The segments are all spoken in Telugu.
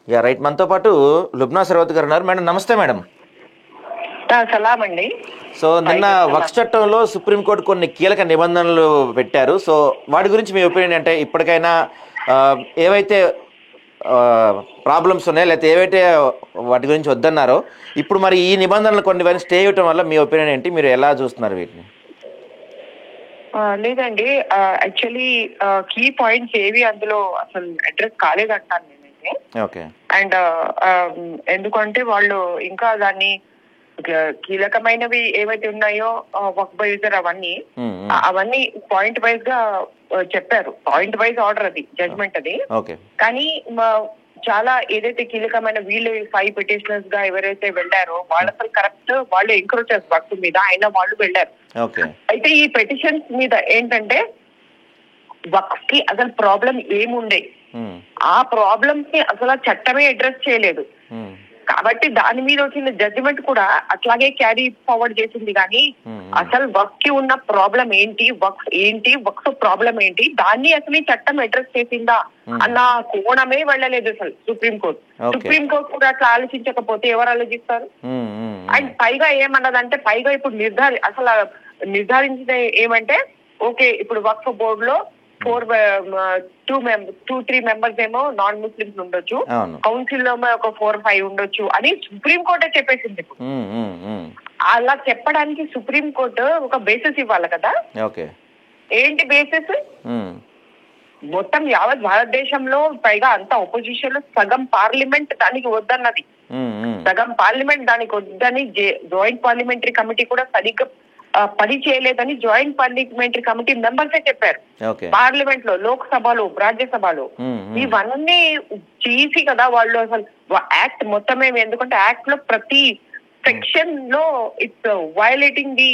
రైట్. మనతో పాటు లుబ్నా సర్వత్ గారు ఉన్నారు. మేడం నమస్తే మేడం. సలాం అండి. సో నిన్న వక్ఫ్ చట్టంలో సుప్రీంకోర్టు కొన్ని కీలక నిబంధనలు పెట్టారు. సో వాటి గురించి మీ ఒపీనియన్ అంటే ఇప్పటికైనా ఏవైతే ప్రాబ్లమ్స్ ఉన్నాయో లేకపోతే ఏవైతే వాటి గురించి వద్దన్నారో ఇప్పుడు మరి ఈ నిబంధనలు కొన్ని స్టే చేయటం వల్ల మీ ఒపీనియన్ ఏంటి? మీరు ఎలా చూస్తున్నారు వీటిని? లేదండి, యాక్చువల్లీ కీ పాయింట్స్ ఏవి అందులో అసలు అడ్రస్ కాలేదంటాను నేనైతే. ఓకే. అండ్ ఎందుకంటే వాళ్ళు ఇంకా దాన్ని కీలకమైనవి ఏవైతే ఉన్నాయో వక్ఫ్ యూజర్ అవన్నీ పాయింట్ వైజ్ గా చెప్పారు. పాయింట్ వైజ్ ఆర్డర్ అది, జడ్జ్మెంట్ అది. కానీ చాలా ఏదైతే కీలకమైన వీళ్ళు 5 పిటిషనర్స్ గా ఎవరైతే వెళ్ళారో వాళ్ళు అసలు కరెక్ట్, వాళ్ళు ఎంక్రోచెస్ వక్ఫ్ మీద అయినా వాళ్ళు వెళ్ళారు. అయితే ఈ పిటిషన్స్ మీద ఏంటంటే వక్ఫ్ కి అసలు ప్రాబ్లం ఏముండే, ఆ ప్రాబ్లమ్స్ ని అసలు చట్టమే అడ్రస్ చేయలేదు. కాబట్టి దాని మీద వచ్చిన జడ్జిమెంట్ కూడా అట్లాగే క్యారీ ఫార్వర్డ్ చేసింది. కానీ అసలు వక్ఫ్ కి ఉన్న ప్రాబ్లం ఏంటి, వక్ఫ్ ప్రాబ్లం ఏంటి, దాన్ని అసలు ఈ చట్టం అడ్రస్ చేసిందా అన్న కోణమే వెళ్ళలేదు అసలు సుప్రీంకోర్టు కూడా అట్లా ఆలోచించకపోతే ఎవరు ఆలోచిస్తారు? అండ్ పైగా ఏమన్నదంటే, పైగా ఇప్పుడు నిర్ధారించిన ఏమంటే, ఓకే ఇప్పుడు వక్ఫ్ బోర్డు లో 2-3 మెంబర్స్ ఏమో నాన్ ముస్లిమ్స్ ఉండొచ్చు, కౌన్సిల్ లో ఒక 4-5 ఉండొచ్చు అని సుప్రీంకోర్టే చెప్పేసింది. ఇప్పుడు అలా చెప్పడానికి సుప్రీంకోర్టు ఒక బేసిస్ ఇవ్వాలి కదా. ఏంటి బేసిస్? మొత్తం యావత్ భారతదేశంలో పైగా అంతా ఒపోజిషన్ లో సగం పార్లమెంట్ దానికి వద్దన్నది, సగం పార్లమెంట్ దానికి వద్దని జాయింట్ పార్లమెంటరీ కమిటీ కూడా సరిగ్గా పని చేయలేదని జాయింట్ పార్లమెంటరీ కమిటీ మెంబర్సే చెప్పారు. పార్లమెంట్ లో, లోక్సభలో, రాజ్యసభలో ఇవన్నీ చేసి కదా వాళ్ళు అసలు యాక్ట్ మొత్తమే. ఎందుకంటే యాక్ట్ లో ప్రతి సెక్షన్ లో it's violating the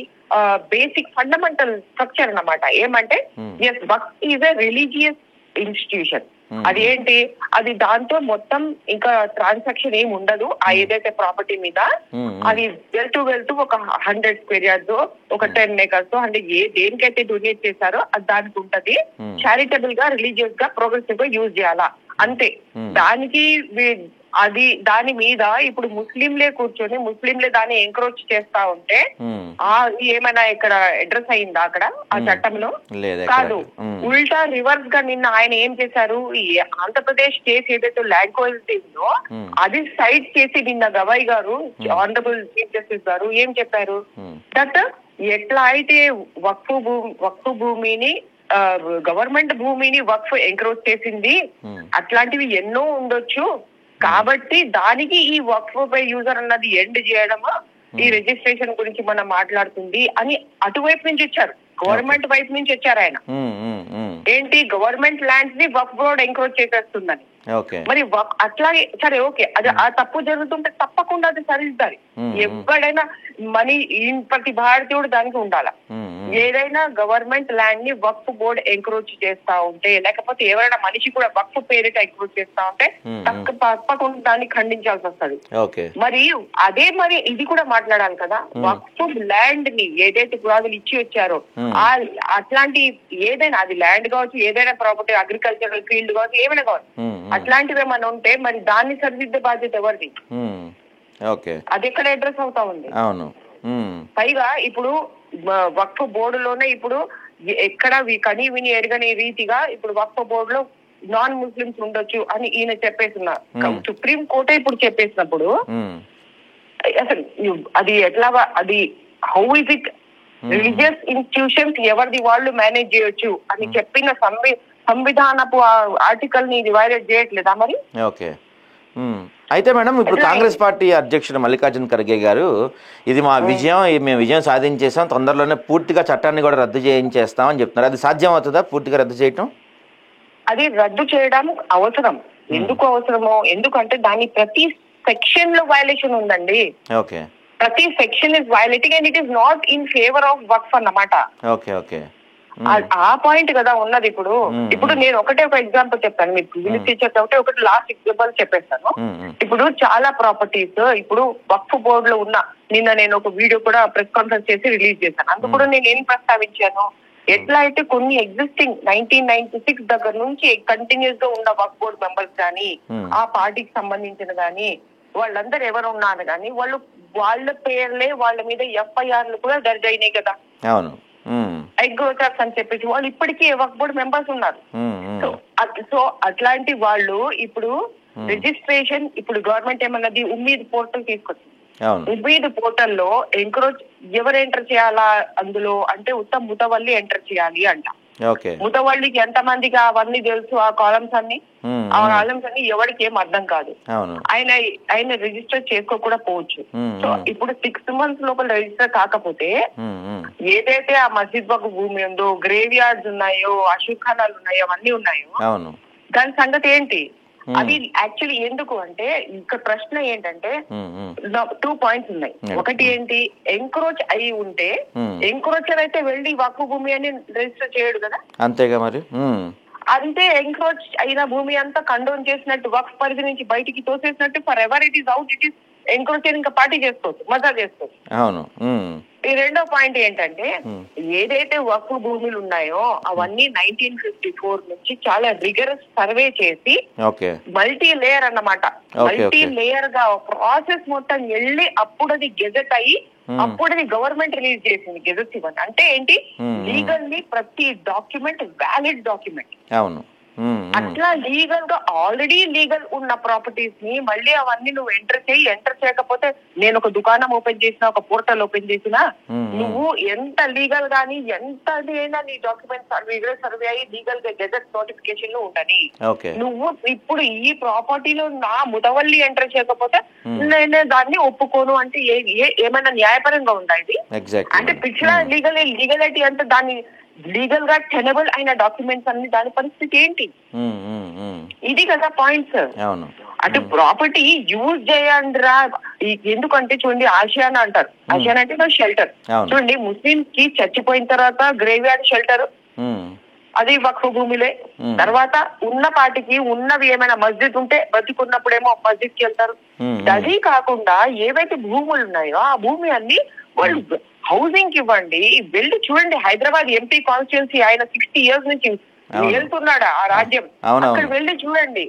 basic fundamental structure అన్నమాట. ఏమంటే as Waqf is a religious institution. అది ఏంటి, అది దాంతో మొత్తం ఇంకా ట్రాన్సాక్షన్ ఏమి ఉండదు. ఆ ఏదైతే ప్రాపర్టీ మీద అది వెళ్తూ ఒక 100 స్క్వేర్ యార్డ్స్, ఒక 10 acres అంటే దేనికైతే డొనేట్ చేశారో అది దానికి ఉంటది. చారిటబుల్ గా, రిలీజియస్ గా, ప్రోగ్రెసివ్ గా యూజ్ చేయాలా అంతే. దానికి దాని మీద ఇప్పుడు ముస్లింలే కూర్చొని ముస్లింలే దాన్ని ఎంక్రోచ్ చేస్తా ఉంటే ఏమైనా ఇక్కడ అడ్రస్ అయిందా అక్కడ ఆ చట్టంలో? కాదు, ఉల్టా రివర్స్ గా నిన్న ఆయన ఏం చేశారు, ఈ ఆంధ్రప్రదేశ్ కేసు ఏదైతే ల్యాండ్ కోయిలిటీ ఉందో అది సైడ్ చేసి నిన్న గవాయ్ గారు, ఆనరబుల్ చీఫ్ జస్టిస్ గారు ఏం చెప్పారు, దట్ ఎట్లా అయితే వక్ఫ్ భూమిని, గవర్నమెంట్ భూమిని వక్ఫ్ ఎంక్రోచ్ చేసింది, అట్లాంటివి ఎన్నో ఉండొచ్చు. కాబట్టి దానికి ఈ వక్ఫ్ బై యూజర్ అన్నది ఎండ్ చేయడమా ఈ రిజిస్ట్రేషన్ గురించి మనం మాట్లాడుతుంది అని అటువైపు నుంచి వచ్చారు, గవర్నమెంట్ వైపు నుంచి వచ్చారు ఆయన. ఏంటి, గవర్నమెంట్ ల్యాండ్స్ ని వక్ఫ్ బోర్డ్ ఎంక్రోచ్ చేసేస్తుందని. మరి అట్లాగే సరే ఓకే, అది ఆ తప్పు జరుగుతుంటే తప్పకుండా అది సరిదిద్దాలి. ఎక్కడైనా ప్రతి భారతీయుడు దానికి ఉండాలా. ఏదైనా గవర్నమెంట్ ల్యాండ్ ని వక్ఫ్ బోర్డ్ ఎంక్రోచ్ చేస్తా ఉంటే, లేకపోతే ఎవరైనా మనిషి కూడా వక్ఫ్ పేరిట ఎంక్రోచ్ చేస్తా ఉంటే తప్పకుండా దాన్ని ఖండించాల్సి వస్తుంది. మరి ఇది కూడా మాట్లాడాలి కదా. వక్ఫ్ ల్యాండ్ ని ఏదైతే పురాదులు ఇచ్చి వచ్చారో అట్లాంటి ఏదైనా, అది ల్యాండ్ కావచ్చు, ఏదైనా ప్రాపర్టీ, అగ్రికల్చరల్ ఫీల్డ్ కావచ్చు, ఏమైనా కావచ్చు, అట్లాంటివి ఏమైనా ఉంటే మరి దాన్ని సరిదిద్దే బాధ్యత ఎవరిది? అది ఎక్కడ అడ్రస్ అవుతా ఉంది? పైగా ఇప్పుడు వక్ఫ్ బోర్డులోనే ఇప్పుడు ఎక్కడ కని విని ఎరగని రీతిగా ఇప్పుడు వక్ఫ్ బోర్డులో నాన్ ముస్లిమ్స్ ఉండొచ్చు అని ఈయన చెప్పేస్తున్నారు. సుప్రీం కోర్టే ఇప్పుడు చెప్పేసినప్పుడు అసలు అది ఎట్లా, అది how is it religious institutions ఎవరిది వాళ్ళు మేనేజ్ చేయొచ్చు అని చెప్పిన సంవిధానపు ఆర్టికల్ ని ఇది వైలేట్ చేయట్లేదా మరి? అయితే మేడం, ఇప్పుడు కాంగ్రెస్ పార్టీ అధ్యక్షుడు మల్లికార్జున ఖర్గే గారు ఇది మా విజయం, మేము విజయం సాధించేసాం, తొందరలోనే పూర్తిగా చట్టాన్ని కూడా రద్దు చేయించేస్తాం అని చెప్తున్నారు. అది సాధ్యం అవుతుందా పూర్తిగా రద్దు చేయటం? అది రద్దు చేయడం అవసరం. ఎందుకు అవసరమో, ఎందుకంటే దాని ప్రతి సెక్షన్ లో వయలేషన్ ఉందండి. ప్రతి section is violating and it is not in favour of Waqf అన్నమాట. ఆ పాయింట్ కదా ఉన్నది. ఇప్పుడు నేను ఒక ఎగ్జాంపుల్ చెప్తాను మీకు, ఒకటి లాస్ట్ ఎగ్జాంపుల్ చెప్పేస్తాను. ఇప్పుడు చాలా ప్రాపర్టీస్ ఇప్పుడు వక్ఫ్ బోర్డు లో ఉన్న, నిన్న నేను ఒక వీడియో కూడా ప్రెస్ కాన్ఫరెన్స్ చేసి రిలీజ్ చేశాను. అందుకు కూడా నేను ఏం ప్రస్తావించాను, ఎట్లా అయితే కొన్ని ఎగ్జిస్టింగ్ 1996 దగ్గర నుంచి కంటిన్యూస్ గా ఉన్న వక్ఫ్ బోర్డ్ మెంబర్స్ కానీ ఆ పార్టీకి సంబంధించిన గానీ వాళ్ళందరూ ఎవరు ఉన్నారు కానీ వాళ్ళ పేర్లే వాళ్ళ మీద ఎఫ్ఐఆర్లు కూడా దర్జ్ అయినాయి కదా. అవును. ఎగ్రోచార్స్ అని చెప్పేసి వాళ్ళు ఇప్పటికీ వక్ఫ్ బోర్డ్ మెంబర్స్ ఉన్నారు. సో అట్లాంటి వాళ్ళు ఇప్పుడు రిజిస్ట్రేషన్ ఇప్పుడు గవర్నమెంట్ ఏమన్నది ఉమ్మీద్ పోర్టల్ తీసుకొచ్చింది. ఉమ్మీద్ పోర్టల్లో ఎంక్రోచ్ ఎవరు ఎంటర్ చేయాలా అందులో అంటే ఉత్తమ్ ముతవల్లి ఎంటర్ చేయాలి అంట. ముతవల్లికి ఎంత మందికి అవన్నీ తెలుసు ఆ కాలమ్స్ అన్ని ఎవరికి ఏం అర్థం కాదు. ఆయన రిజిస్టర్ చేసుకోకుండా పోవచ్చు. సో ఇప్పుడు 6 months లోపల రిజిస్టర్ కాకపోతే ఏదైతే ఆ మస్జిద్ వక్ఫ్ భూమి ఉందో, గ్రేవ్ యార్డ్స్ ఉన్నాయో, అషుఖానాలు ఉన్నాయో, అవన్నీ ఉన్నాయో దాని సంగతి ఏంటి? అది యాక్చువల్లీ ఎందుకు అంటే ఇక్కడ ప్రశ్న ఏంటంటే 2 points ఉన్నాయి. ఒకటి ఏంటి, ఎంక్రోచ్ అయి ఉంటే ఎంక్రోచర్ అయితే వెళ్ళి వక్ఫ్ భూమి అని రిజిస్టర్ చేయడు కదా. అంతేగా మరి. అంటే ఎంక్రోచ్ అయిన భూమి అంతా కండోన్ చేసినట్టు, వక్ఫ్ పరిధి నుంచి బయటికి తోసేసినట్టు, for ever it is out, it is encroach ఇంకా పార్టీ చేసుకోవచ్చు, మజా చేసుకోవచ్చు. అవును. ఈ రెండో పాయింట్ ఏంటంటే ఏదైతే వక్ఫ్ భూములు ఉన్నాయో అవన్నీ 1954 నుంచి చాలా రిగరస్ సర్వే చేసి మల్టీ లేయర్ అన్నమాట, మల్టీ లేయర్ గా ప్రాసెస్ మొత్తం వెళ్ళి అప్పుడు అది గెజెట్ అయ్యి అప్పుడు అది గవర్నమెంట్ రిలీజ్ చేసింది గెజెట్ ఇవ్వండి. అంటే ఏంటి, లీగల్లీ ప్రతి డాక్యుమెంట్ వ్యాలిడ్ డాక్యుమెంట్. అవును. అట్లా లీగల్ గా ఆల్రెడీ లీగల్ ఉన్న ప్రాపర్టీస్ ని మళ్ళీ అవన్నీ నువ్వు ఎంటర్ చేయకపోతే, నేను ఒక దుకాణం ఓపెన్ చేసినా, ఒక పోర్టల్ ఓపెన్ చేసినా, నువ్వు ఎంత లీగల్ గానీ ఎంత అయినా నీ డాక్యుమెంట్స్ సర్వే అయ్యి లీగల్ గా గెజెట్ నోటిఫికేషన్ లో ఉండని. నువ్వు ఇప్పుడు ఈ ప్రాపర్టీలో నా ముతవల్లి ఎంటర్ చేయకపోతే నేనే దాన్ని ఒప్పుకోను అంటే ఏమైనా న్యాయపరంగా ఉందా ఇది? అంటే పిక్చర్ లీగలిటీ అంటే దాన్ని లీగల్ గా టెనబుల్ అయిన డాక్యుమెంట్స్ అన్ని దాని పరిస్థితి ఏంటి? ఇది కదా పాయింట్స్. అటు ప్రాపర్టీ యూజ్ చేయండి రా. ఎందుకంటే చూడండి, ఆసియానా అంటారు, ఆసియానా అంటే షెల్టర్. చూడండి, ముస్లింస్ కి చచ్చిపోయిన తర్వాత గ్రేవ్ యార్డ్ షెల్టర్ అది వక్ఫ్ భూమిలే. తర్వాత ఉన్న పాటికి ఉన్నవి ఏమైనా మస్జిద్ ఉంటే బతికున్నప్పుడేమో మస్జిద్ కి వెళ్తారు. అది కాకుండా ఏవైతే భూములు ఉన్నాయో ఆ భూమి అన్ని వాళ్ళు హౌసింగ్ ఇవ్వండి. వెళ్ళి చూడండి, హైదరాబాద్ ఎంపీ కాన్స్టిట్యున్సీ ఆయన 60 years నుంచి వెళ్తున్నాడు ఆ రాజ్యం. అక్కడ వెళ్ళి చూడండి,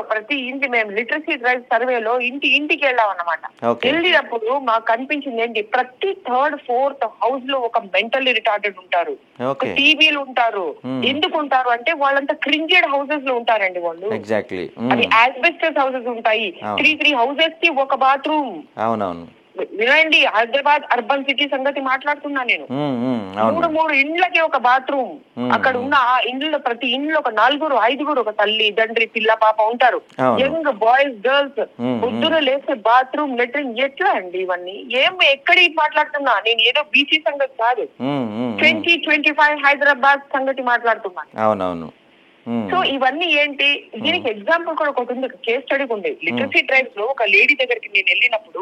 ప్రతి ఇంటి మేము లిటరసీ డ్రైవ్ సర్వేలో ఇంటికి వెళ్ళాం అన్నమాట. వెళ్ళినప్పుడు మాకు కనిపించింది ఏంటి, ప్రతి 3rd 4th హౌస్ లో ఒక మెంటల్లీ రిటార్డెడ్ ఉంటారు, టీవీలు ఉంటారు. ఎందుకు ఉంటారు అంటే వాళ్ళంతా క్రింజెడ్ హౌసెస్ లో ఉంటారండి వాళ్ళు. అది యాస్బెస్టస్ హౌసెస్ ఉంటాయి. 3 houses కి ఒక బాత్రూమ్. వినండి, హైదరాబాద్ అర్బన్ సిటీ సంగతి మాట్లాడుతున్నా నేను. 3 ఇండ్లకి ఒక బాత్రూమ్. అక్కడ ఉన్న ఆ ఇండ్లలో ప్రతి ఇండ్లో ఒక 4 5 ఒక తల్లి తండ్రి పిల్ల పాప ఉంటారు. యంగ్ బాయ్స్ గర్ల్స్ పొద్దున లేస్తే బాత్రూమ్ లెట్రిన్. ఎట్లా అండి ఇవన్నీ? ఎక్కడి మాట్లాడుతున్నా నేను, ఏదో బీసీ సంగతి కాదు, 2025 హైదరాబాద్ సంగతి మాట్లాడుతున్నాను. సో ఇవన్నీ ఏంటి, దీనికి ఎగ్జాంపుల్ కూడా ఒకటి ఉంది, కేస్ స్టడీ ఉంది. లిటరసీ డ్రైవ్స్ లో ఒక లేడీ దగ్గరికి నేను వెళ్ళినప్పుడు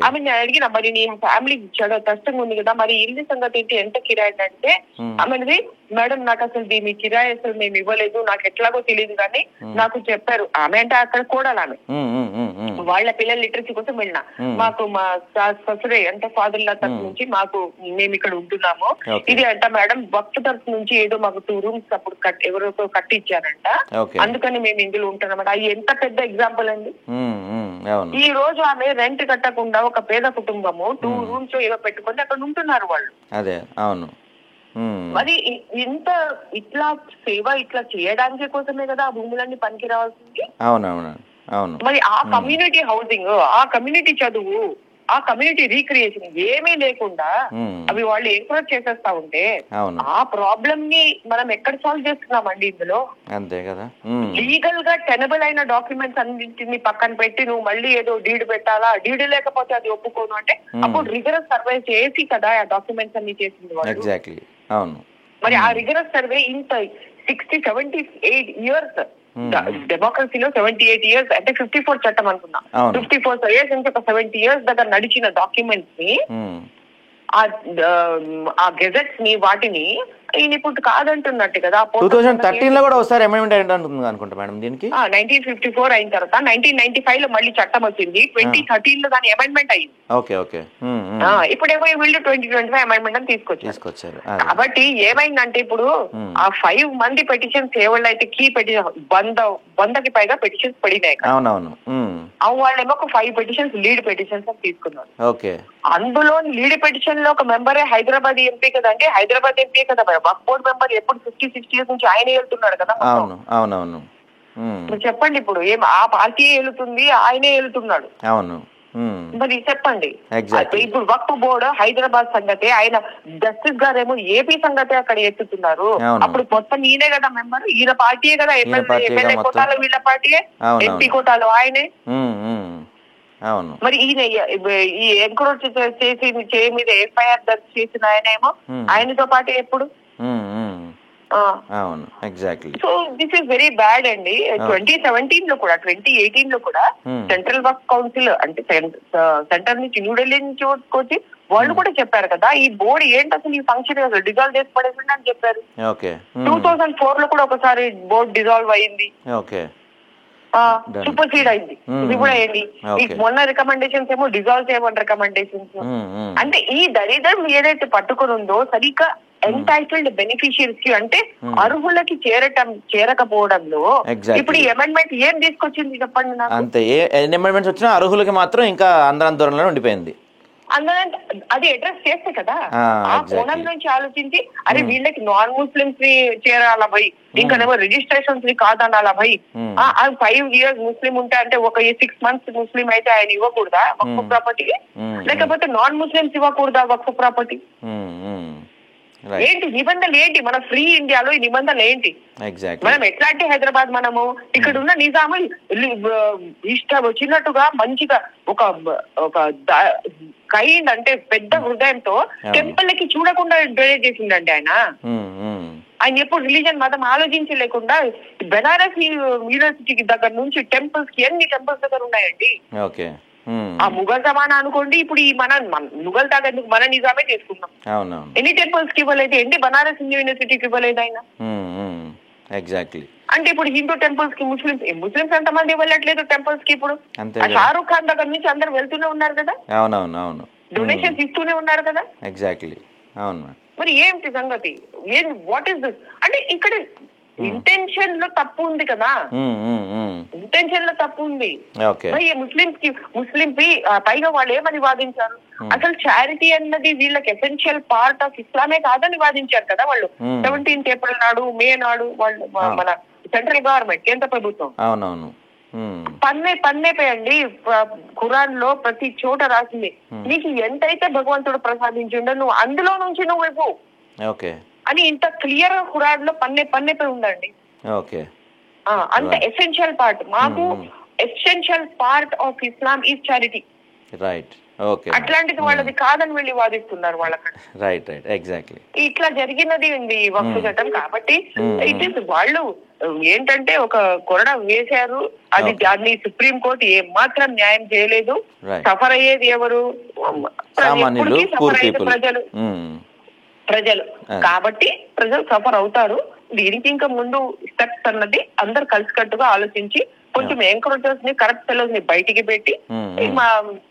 ఆమె నేను అడిగిన, మరి నీ ఫ్యామిలీ చాలా కష్టంగా ఉంది కదా, మరి ఇల్లు సంగతి ఏంటి, ఎంత కిరాయి అంటే ఆమెది, మేడం నాకు అసలు దీని కిరాయి అసలు మేము ఇవ్వలేదు, నాకు ఎట్లాగో తెలియదు కానీ నాకు చెప్పారు. ఆమె అంటే అక్కడ కూడాలి, ఆమె వాళ్ళ పిల్లల లిటరసీ కోసం వెళ్ళిన, మాకు మా ససురే అంటే ఫాదర్ లా తరఫు నుంచి మేము ఇక్కడ ఉంటున్నాము, ఇది అంట మేడం వక్ఫ్ తరఫు నుంచి ఏదో మాకు 2 rooms అప్పుడు ఎవరితో కట్టించారంట, అందుకని మేము ఇందులో ఉంటున్నామంట. అది ఎంత పెద్ద ఎగ్జాంపుల్ అండి. ఈ రోజు ఆమె రెంట్ కట్టకుండా ఒక పేద కుటుంబము 2 rooms ఏదో పెట్టుకొని అక్కడ ఉంటున్నారు వాళ్ళు. మరి ఇంత ఇట్లా సేవ ఇట్లా చేయడానికి కోసమే కదా ఆ భూములన్నీ పనికి రావాల్సింది. మరి ఆ కమ్యూనిటీ హౌసింగ్, ఆ కమ్యూనిటీ చదువు, ఆ కమ్యూనిటీ రీక్రియేషన్ ఏమీ లేకుండా అవి వాళ్ళు ఎంకరేజ్ చేసేస్తా ఉంటే ఆ ప్రాబ్లమ్ ని మనం ఎక్కడ సాల్వ్ చేస్తున్నామండి ఇందులో? అంతే కదా. లీగల్ గా టెనబుల్ అయిన డాక్యుమెంట్స్ అన్నింటిని పక్కన పెట్టి నువ్వు మళ్ళీ ఏదో డీడ్ పెట్టాలా, డీడ్ లేకపోతే అది ఒప్పుకోను అంటే అప్పుడు రిగరస్ సర్వే చేసి కదా ఆ డాక్యుమెంట్స్ అన్ని చేసింది వాళ్ళు. మరి ఆ రిగరస్ సర్వే ఇంత 60-78 years డెమోక్రసీలో 78 years అంటే 54 చట్టం అనుకున్నా, 54 years నుంచి ఒక 70 years దగ్గర నడిచిన డాక్యుమెంట్స్ ని, ఆ గెజెట్స్ ని, వాటిని ఈయన ఇప్పుడు కాదంటున్నట్టు కదా. 2013 కూడా ఒకసారి అమెండ్మెంట్ అయింది అనుకుంటా మేడం దీనికి. 1954 అయిన తర్వాత 1995 లో మళ్ళీ చట్టం వచ్చింది, 2013 లో దాని అమెండ్మెంట్ అయింది. Okay okay. ఇప్పుడేమో వీళ్ళు 2025 అమెండ్మెంట్ అని తీసుకొచ్చారు. కాబట్టి ఏమైందంటే ఇప్పుడు ఆ 5 మంది పెటిషన్స్ ఎవరైతే కీ పెటిషన్ 100కి పైగా పెటిషన్స్ పడినాయి కదా. అవునవును. వాళ్ళేమో ఒక 5 పెటిషన్స్ లీడ్ పెటిషన్స్ అని తీసుకున్నారు. ఓకే. అందులో లీడ్ పెటిషన్ లో ఒక మెంబరే హైదరాబాద్ ఎంపీ కదా, అంటే హైదరాబాద్ ఎంపీ కదా, వక్ఫ్ బోర్డ్ మెంబర్ ఎప్పుడు 50-60 years నుంచి ఆయనే వెళ్తున్నాడు కదా. అవును అవునవును. చెప్పండి ఇప్పుడు ఏం ఆ పార్టీ వెళ్తుంది, ఆయనే వెళ్తున్నాడు. అవును. మరి చెప్పండి ఇప్పుడు వక్ఫ్ బోర్డు హైదరాబాద్ సంగతే, ఆయన జస్టిస్ గారేమో ఏపీ సంగతే అక్కడ ఎత్తుతున్నారు. అప్పుడు మొత్తం ఈయనే కదా మెంబర్, ఈయన పార్టీయే కదా, ఎమ్మెల్యే కోటాలో వీళ్ళ పార్టీయే, ఎంపీ కోటాలో ఆయనే. అవును. మరి ఈయన ఈ ఎంక్రోచ్ చేసి మీద ఎఫ్ఐఆర్ దర్జు చేసిన ఆయన ఏమో ఆయనతో పాటు ఎప్పుడు. అవును exactly. So this is very bad అండి. 2017 లో కూడా 2018 లో కూడా సెంట్రల్ వర్క్ కౌన్సిల్ అంటే సెంటర్ నుంచి న్యూఢిల్లీ నుంచి వచ్చి వాళ్ళు కూడా చెప్పారు కదా, ఈ బోర్డు ఏంటి అసలు, ఈ ఫంక్షన్ డిజాల్వ్ చేసి పడేసింది అని చెప్పారు. 2004 లో కూడా ఒకసారి బోర్డు డిజాల్వ్ అయింది, సూపర్ సీడ్ అయింది. ఇది కూడా ఏంటి, మొన్న రికమెండేషన్స్ ఏమో డిజాల్వ్ చేయమని రికమెండేషన్స్. అంటే ఈ దరిద్రం ఏదైతే పట్టుకుని ఉందో సరిగ్గా ఎంటైటిల్డ్ బెనిఫిషియరీస్ కి అంటే అర్హులకి చేరకపోవడంలో ఇప్పుడు ఈ అమెండ్మెంట్ ఏం తీసుకొచ్చింది చెప్పండి నాకు. అంతే, ఎన్ని అమెండ్మెంట్స్ వచ్చినా అర్హులకి మాత్రం ఇంకా అందరం దూరంలో ఉండిపోయింది. అందులో అది అడ్రస్ చేస్తే కదా, ఆ కోణం నుంచి ఆలోచించి అరే వీళ్ళకి నాన్ ముస్లిమ్స్ ని చేరాలా భయ్, ఇంకానేమో రిజిస్ట్రేషన్స్ ని కాదనాలా భయ్, 5 years ముస్లిం ఉంటే అంటే ఒక 6 months ముస్లిం అయితే ఆయన ఇవ్వకూడదా వక్ఫ్ ప్రాపర్టీకి, లేకపోతే నాన్ ముస్లిమ్స్ ఇవ్వకూడదా వక్ఫ్ ప్రాపర్టీ? ఏంటి నిబంధనలు ఏంటి? మన ఫ్రీ ఇండియాలో ఈ నిబంధనలు ఏంటి? మనం ఎట్లాంటి హైదరాబాద్ మనము ఇక్కడ ఉన్న నిజాము ఇష్టం వచ్చినట్టుగా మంచిగా ఒక కైండ్ అంటే పెద్ద హృదయంతో టెంపుల్కి చూడకుండా డొనేట్ చేసిండండి ఆయన. ఆయన ఎప్పుడు రిలీజన్ మతం ఆలోచించలేకుండా బెనారస్ యూనివర్సిటీకి దగ్గర నుంచి టెంపుల్స్ కి ఎన్ని టెంపుల్స్ దగ్గర ఉన్నాయండి. ఆ ముఘల్ జమానా అనుకోండి, ఇప్పుడు ఈ మన ముఘల్ దాకా మన నిజామే చేసుకున్నాం. ఎన్ని టెంపుల్స్ కి ఇవ్వలేదు, ఎన్ని బనారస్ యూనివర్సిటీకి ఇవ్వలేదు ఆయన. ఎగ్జాక్ట్లీ. అంటే ఇప్పుడు హిందూ టెంపుల్స్ కి ముస్లిమ్స్ ఎంతమంది ఇవ్వట్లేదు టెంపుల్స్ కి. ఇప్పుడు షారూక్ ఖాన్ దగ్గర నుంచి అందరు వెళ్తూనే ఉన్నారు కదా, డొనేషన్స్ ఇస్తూనే ఉన్నారు కదా. ఎగ్జాక్ట్లీ. అవును. మరి ఏంటి సంగతి, వాట్ ఈస్ దిస్? అంటే ఇక్కడ ఇంటెన్షన్ లో తప్పు ఉంది కదా, ఇంటెన్షన్ లో తప్పు ఉంది. మరి ముస్లిం కి పైగా వాళ్ళు ఏమని వాదించారు, అసలు చారిటీ అన్నది వీళ్ళకి ఎసెన్షియల్ పార్ట్ ఆఫ్ ఇస్లామే కాదని వాదించారు కదా వాళ్ళు. 17th April నాడు, మే నాడు వాళ్ళు మన సెంట్రల్ గవర్నమెంట్ కేంద్ర ప్రభుత్వం పన్నేపై అండి. ఖురాన్ లో ప్రతి చోట రాసింది, నీకు ఎంతైతే భగవంతుడు ప్రసాదించిండో నువ్వు అందులో నుంచి నువ్వు ఇవ్వు అని ఇంత క్లియర్ గా ఖురాన్ లో పన్నేపై ఉందండి. అంత ఎసెన్షియల్ పార్ట్, మాకు essential part of Islam is charity. అట్లాంటిది వాళ్ళది కాదని వెళ్ళి వాదిస్తున్నారు వాళ్ళకి. ఇట్లా జరిగినది ఉంది వక్ఫ్ చట్టం. కాబట్టి ఇట్ ఈస్ వాళ్ళు ఏంటంటే ఒక కొరడ వేశారు, అది దాన్ని సుప్రీం కోర్టు ఏ మాత్రం న్యాయం చేయలేదు. సఫర్ అయ్యేది ఎవరు? ప్రజలు. కాబట్టి ప్రజలు సఫర్ అవుతారు. దీనికి ఇంకా ముందు స్టెప్స్ అన్నది అందరు కలిసికట్టుగా ఆలోచించి కొంచెం ఎంకరేజర్స్ ని, కరప్ట్ ఫెలోస్ ని బయటికి పెట్టి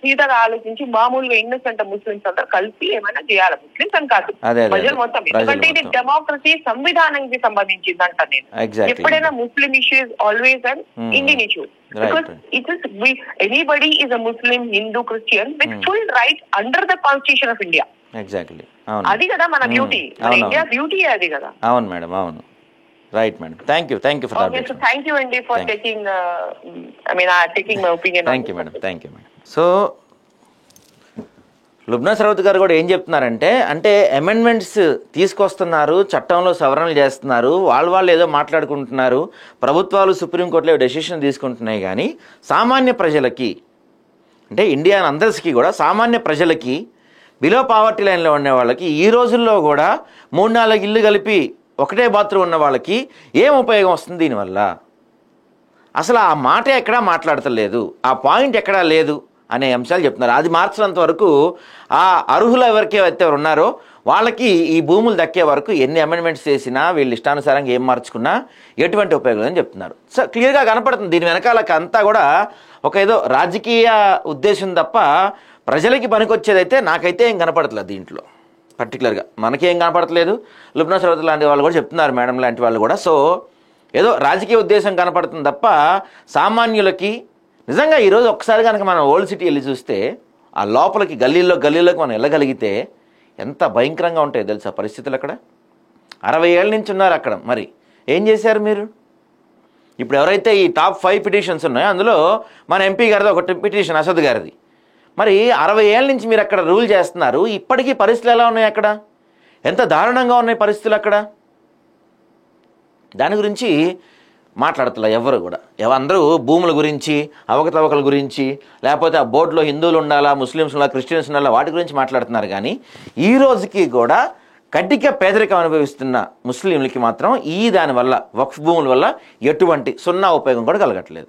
సీదాగా ఆలోచించి మామూలుగా ఇన్నోసెంట్ ముస్లిమ్స్ అందరు కలిసి ఏమైనా చేయాలి. ముస్లిమ్స్ అని కాదు, ప్రజలు మొత్తం. ఎందుకంటే ఇది డెమోక్రసీ సంవిధానానికి సంబంధించిందంట. నేను ఎప్పుడైనా Muslim issue is always an Indian issue, because it is anybody is a Muslim, Hindu, Christian with full right under the constitution of India. అది కదా మన బ్యూటీ, మన ఇండియా బ్యూటీ అది కదా. అవును మేడం, అవును. Right madam, thank you for that. Okay, so thank you Andy for taking my opinion. Thank you madam. So Lubna Sarouth గారు కూడా ఏం చెప్తున్నారంటే, అంటే అమెండ్మెంట్స్ తీసుకొస్తున్నారు, చట్టంలో సవరణలు చేస్తున్నారు, వాళ్ళు ఏదో మాట్లాడుకుంటున్నారు, ప్రభుత్వాలు సుప్రీంకోర్టులో డెసిషన్ తీసుకుంటున్నాయి, కానీ సామాన్య ప్రజలకి, అంటే ఇండియన్ అందరికీ కూడా సామాన్య ప్రజలకి, బిలో పావర్టీ లైన్లో ఉండే వాళ్ళకి ఈ రోజుల్లో కూడా 3-4 ఇల్లు కలిపి ఒకటే బాత్రూమ్ ఉన్న వాళ్ళకి ఏం ఉపయోగం వస్తుంది దీనివల్ల? అసలు ఆ మాట ఎక్కడా మాట్లాడతలేదు, ఆ పాయింట్ ఎక్కడా లేదు అనే అంశాలు చెప్తున్నారు. అది మార్చినంత వరకు ఆ అర్హులు ఎవరికైతే ఉన్నారో వాళ్ళకి ఈ భూములు దక్కే వరకు ఎన్ని అమెండ్మెంట్స్ చేసినా వీళ్ళు ఇష్టానుసారంగా ఏం మార్చుకున్నా ఎటువంటి ఉపయోగం అని చెప్తున్నారు. సో క్లియర్గా కనపడుతుంది దీని వెనకాలకి అంతా కూడా ఒక ఏదో రాజకీయ ఉద్దేశం తప్ప ప్రజలకి పనికొచ్చేదైతే నాకైతే ఏం కనపడట్లేదు దీంట్లో. పర్టికులర్గా మనకేం కనపడట్లేదు. లుబ్నా సరవత్ లాంటి వాళ్ళు కూడా చెప్తున్నారు, మేడం లాంటి వాళ్ళు కూడా. సో ఏదో రాజకీయ ఉద్దేశం కనపడుతుంది తప్ప సామాన్యులకి నిజంగా ఈరోజు ఒక్కసారి కనుక మనం ఓల్డ్ సిటీ వెళ్ళి చూస్తే ఆ లోపలికి గల్లీలోకి మనం వెళ్ళగలిగితే ఎంత భయంకరంగా ఉంటాయో తెలుసా పరిస్థితులు. అక్కడ 60 ఏళ్ళ నుంచి ఉన్నారు అక్కడ. మరి ఏం చేశారు మీరు? ఇప్పుడు ఎవరైతే ఈ టాప్ 5 పిటిషన్స్ ఉన్నాయో అందులో మన ఎంపీ గారిది ఒక పిటిషన్, అసద్ గారిది. మరి 60 ఏళ్ళ నుంచి మీరు అక్కడ రూల్ చేస్తున్నారు. ఇప్పటికీ పరిస్థితులు ఎలా ఉన్నాయి అక్కడ? ఎంత దారుణంగా ఉన్నాయి పరిస్థితులు అక్కడ? దాని గురించి మాట్లాడతలే ఎవరు కూడా. అందరూ భూముల గురించి, అవకతవకల గురించి, లేకపోతే ఆ బోర్డులో హిందువులు ఉండాలా, ముస్లిమ్స్ ఉండాలా, క్రిస్టియన్స్ ఉండాలా, వాటి గురించి మాట్లాడుతున్నారు. కానీ ఈ రోజుకి కూడా కటిక పేదరికం అనుభవిస్తున్న ముస్లింలకి మాత్రం దానివల్ల వక్ఫ్ భూముల వల్ల ఎటువంటి సున్నా ఉపయోగం కూడా కలగట్లేదు.